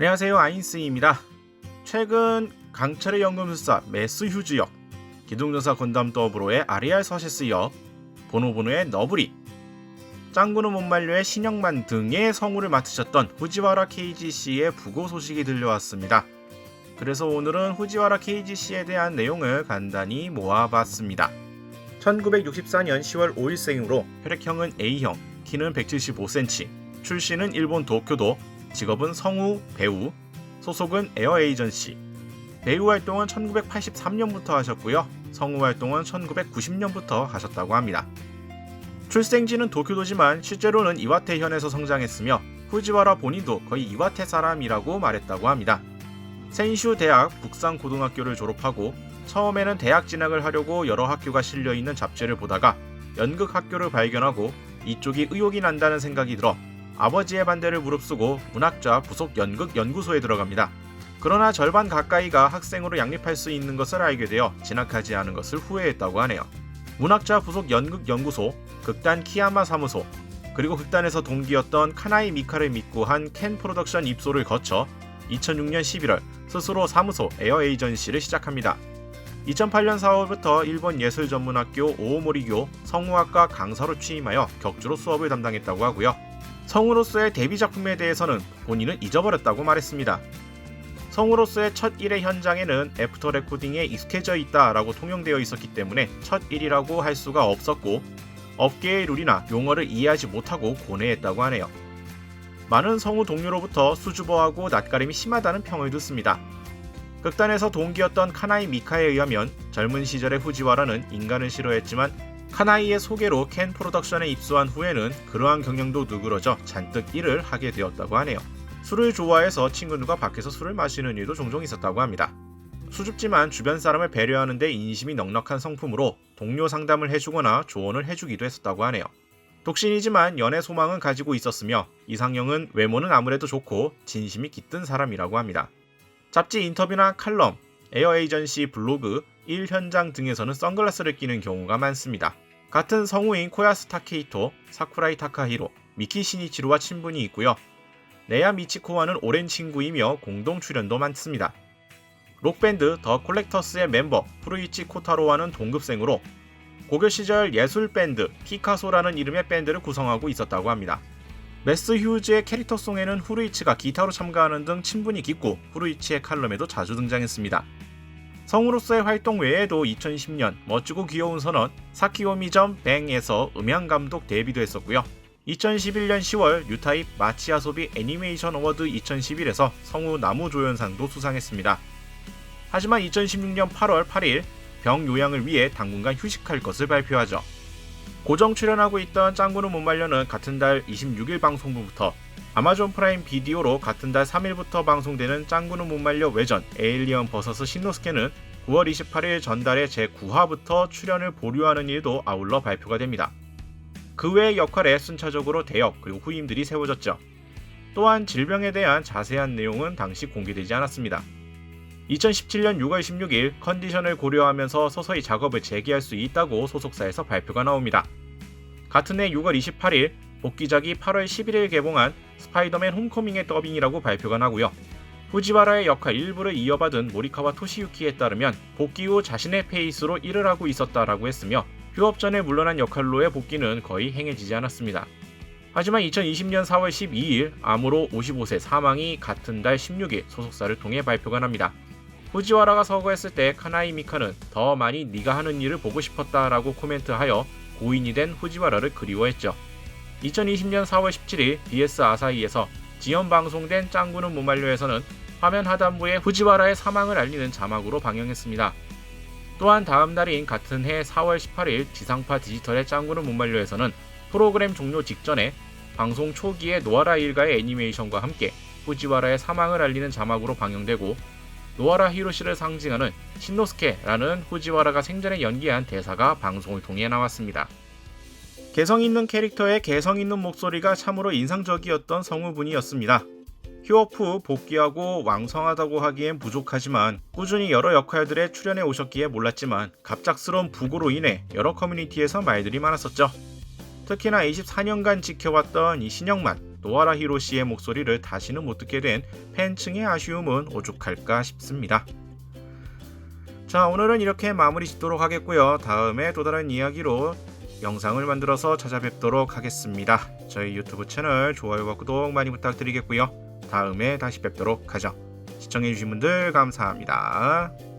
안녕하세요, 아인스입니다. 최근 강철의 연금술사 매스 휴즈 역, 기동전사 건담 더브로의 RER 서시스 역, 보노보노의 너브리, 짱구는 못말려의 신영만 등의 성우를 맡으셨던 후지와라 KGC의 부고 소식이 들려왔습니다. 그래서 오늘은 후지와라 KGC에 대한 내용을 간단히 모아봤습니다. 1964년 10월 5일생으로 혈액형은 A형, 키는 175cm, 출신은 일본 도쿄도, 직업은 성우, 배우, 소속은 에어 에이전시. 배우 활동은 1983년부터 하셨고요. 성우 활동은 1990년부터 하셨다고 합니다. 출생지는 도쿄도지만 실제로는 이와테현에서 성장했으며 후지와라 본인도 거의 이와테 사람이라고 말했다고 합니다. 센슈 대학 북상고등학교를 졸업하고 처음에는 대학 진학을 하려고 여러 학교가 실려있는 잡지를 보다가 연극학교를 발견하고 이쪽이 의욕이 난다는 생각이 들어 아버지의 반대를 무릅쓰고 문학자 부속 연극연구소에 들어갑니다. 그러나 절반 가까이가 학생으로 양립할 수 있는 것을 알게 되어 진학하지 않은 것을 후회했다고 하네요. 문학자 부속 연극연구소, 극단 키야마 사무소, 그리고 극단에서 동기였던 카나이 미카를 믿고 한 켄 프로덕션 입소를 거쳐 2006년 11월 스스로 사무소 에어 에이전시를 시작합니다. 2008년 4월부터 일본 예술전문학교 오오모리교 성우학과 강사로 취임하여 격주로 수업을 담당했다고 하고요. 성우로서의 데뷔 작품에 대해서는 본인은 잊어버렸다고 말했습니다. 성우로서의 첫 일의 현장에는 애프터 레코딩에 익숙해져 있다라고 통용되어 있었기 때문에 첫 일이라고 할 수가 없었고 업계의 룰이나 용어를 이해하지 못하고 고뇌했다고 하네요. 많은 성우 동료로부터 수줍어하고 낯가림이 심하다는 평을 듣습니다. 극단에서 동기였던 카나이 미카에 의하면 젊은 시절의 후지와라는 인간을 싫어했지만 카나이의 소개로 켄 프로덕션에 입소한 후에는 그러한 경영도 누그러져 잔뜩 일을 하게 되었다고 하네요. 술을 좋아해서 친구들과 밖에서 술을 마시는 일도 종종 있었다고 합니다. 수줍지만 주변 사람을 배려하는 데 인심이 넉넉한 성품으로 동료 상담을 해주거나 조언을 해주기도 했었다고 하네요. 독신이지만 연애 소망은 가지고 있었으며 이상형은 외모는 아무래도 좋고 진심이 깃든 사람이라고 합니다. 잡지 인터뷰나 칼럼, 에어 에이전시 블로그, 일 현장 등에서는 선글라스를 끼는 경우가 많습니다. 같은 성우인 코야스 타케이토, 사쿠라이 타카히로, 미키 시니치로와 친분이 있고요. 네야 미치코와는 오랜 친구이며 공동 출연도 많습니다. 록밴드 더 콜렉터스의 멤버 푸르이치 코타로와는 동급생으로 고교 시절 예술밴드 피카소라는 이름의 밴드를 구성하고 있었다고 합니다. 매스 휴즈의 캐릭터송에는 후루이치가 기타로 참가하는 등 친분이 깊고 후루이치의 칼럼에도 자주 등장했습니다. 성우로서의 활동 외에도 2010년 멋지고 귀여운 선언 사키오미점 뱅에서 음향감독 데뷔도 했었고요. 2011년 10월 유타입 마치아소비 애니메이션 어워드 2011에서 성우 나무조연상도 수상했습니다. 하지만 2016년 8월 8일 병 요양을 위해 당분간 휴식할 것을 발표하죠. 고정 출연하고 있던 짱구는 못말려는 같은 달 26일 방송부터 아마존 프라임 비디오로 같은 달 3일부터 방송되는 짱구는 못말려 외전 에일리언 버서스 신노스케는 9월 28일 전달의 제9화부터 출연을 보류하는 일도 아울러 발표가 됩니다. 그 외의 역할에 순차적으로 대역 그리고 후임들이 세워졌죠. 또한 질병에 대한 자세한 내용은 당시 공개되지 않았습니다. 2017년 6월 16일 컨디션을 고려하면서 서서히 작업을 재개할 수 있다고 소속사에서 발표가 나옵니다. 같은 해 6월 28일 복귀작이 8월 11일 개봉한 스파이더맨 홈커밍의 더빙이라고 발표가 나고요. 후지와라의 역할 일부를 이어받은 모리카와 토시유키에 따르면 복귀 후 자신의 페이스로 일을 하고 있었다라고 했으며 휴업 전에 물러난 역할로의 복귀는 거의 행해지지 않았습니다. 하지만 2020년 4월 12일 암으로 55세 사망이 같은 달 16일 소속사를 통해 발표가 납니다. 후지와라가 서거했을 때 카나이 미카는 더 많이 네가 하는 일을 보고 싶었다라고 코멘트하여 고인이 된 후지와라를 그리워했죠. 2020년 4월 17일 BS 아사히에서 지연 방송된 짱구는 못말려에서는 화면 하단부에 후지와라의 사망을 알리는 자막으로 방영했습니다. 또한 다음 달인 같은 해 4월 18일 지상파 디지털의 짱구는 못말려에서는 프로그램 종료 직전에 방송 초기에 노아라 일가의 애니메이션과 함께 후지와라의 사망을 알리는 자막으로 방영되고 노아라 히로시를 상징하는 신노스케라는 후지와라가 생전에 연기한 대사가 방송을 통해 나왔습니다. 개성있는 캐릭터의 개성있는 목소리가 참으로 인상적이었던 성우분이었습니다. 휴업 후 복귀하고 왕성하다고 하기엔 부족하지만 꾸준히 여러 역할들에 출연해 오셨기에 몰랐지만 갑작스러운 부고로 인해 여러 커뮤니티에서 말들이 많았었죠. 특히나 24년간 지켜왔던 이 신영만, 노아라 히로시의 목소리를 다시는 못 듣게 된 팬층의 아쉬움은 오죽할까 싶습니다. 자, 오늘은 이렇게 마무리 짓도록 하겠고요. 다음에 또 다른 이야기로 영상을 만들어서 찾아뵙도록 하겠습니다. 저희 유튜브 채널 좋아요와 구독 많이 부탁드리겠고요. 다음에 다시 뵙도록 하죠. 시청해주신 분들 감사합니다.